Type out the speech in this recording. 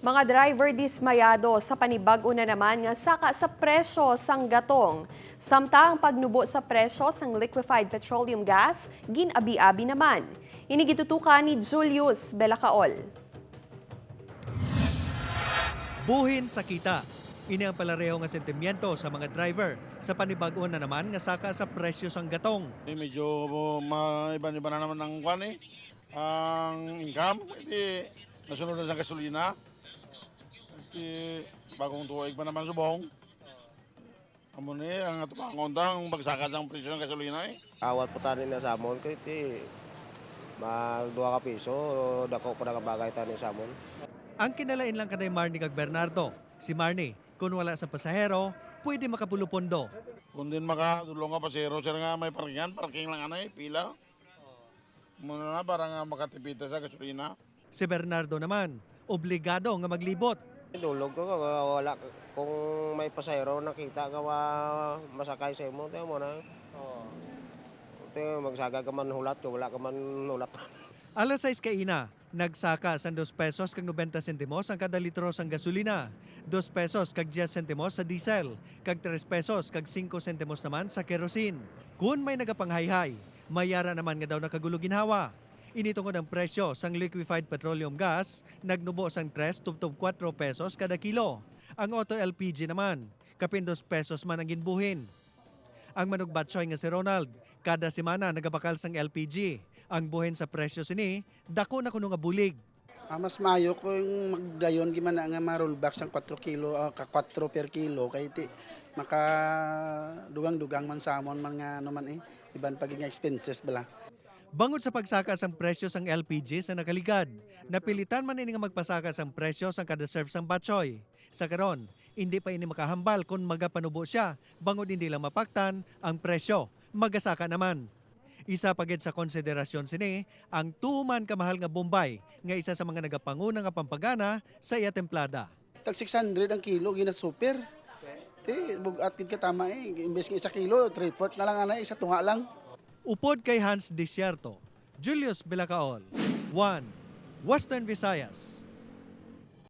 Mga driver dismayado sa panibag-o na naman nga saka sa presyo sang gatong. Samtang pagnubo sa presyo sang liquefied petroleum gas, ginabi-abi naman. Inigitutukan ni Julius Belacaol. Buhin sa kita. Ini ang palareho nga sentimiento sa mga driver sa panibag-o na naman nga saka sa presyo sang gatong. Medyo maiba-iba na naman ng kwan eh. Ang income, nasunod na sa gasolina. Bagong tuig pa naman subong. Amo ni ang atubangon ang bagsakan ng presyo ng gasolina eh. Awat po tayo na samon kay ti mag 2 ka piso dako pa nga bagay tayo sa samon. Ang kinalain lang kanay Marnie kag Bernardo. Si Marnie, kung wala sa pasahero, pwede makapulupondo. Kung din makadulong nga pasero, sir nga may parking lang anay, pila. Muna na para nga makatipita sa gasolina. Si Bernardo naman, obligado nga maglibot. Dulog ko wala kung may pasahero nakita ka masakay sa imo tayo mo na. Magsaga ka man hulat ko wala ka man hulat. Alas 6 kaina, nagsaka sa 2 pesos kag 90 sentimos ang kada litro sang gasolina, 2 pesos kag 10 sentimos sa diesel, kag 3 pesos kag 5 sentimos naman sa kerosene. Kung may nagapanghayhay, mayara naman nga daw nakagulo ginhawa. Initungod ang presyo sang liquefied petroleum gas, nagnubo sang 3 tubtob 4 pesos kada kilo. Ang auto LPG naman, kapin 2 pesos man ang ginbuhin. Ang manugbatsoy nga si Ronald, kada semana nagabakal sang LPG. Ang buhin sa presyo sini, dako na kuno nga bulig. Mas mayo kung magdayon gimana nga ma-rollback sang 4 kilo, 4 per kilo kay ti maka dugang-dugang man samon man nga ano man iban paging expenses bala. Bangod sa pagsaka sang presyo sang LPG sa nakaligad, napilitan man ini nga magpasaka sang presyo sang kada serve sang batchoy. Sa karon, hindi pa ini makahambal kung magapanubo siya, bangod hindi lang mapaktan ang presyo, magasaka naman. Isa pagid sa konsiderasyon sini ang tuman kamahal nga Bombay nga isa sa mga nagapanguna nga pampagana sa iya templada. Tag 600 ang kilo gina super. Ti bugat gid ka tama imbes nga 1 kilo, 3/4 na lang ana isa tunga lang. Upod kay Hans Desierto, Julius Belacaol, 1, Western Visayas.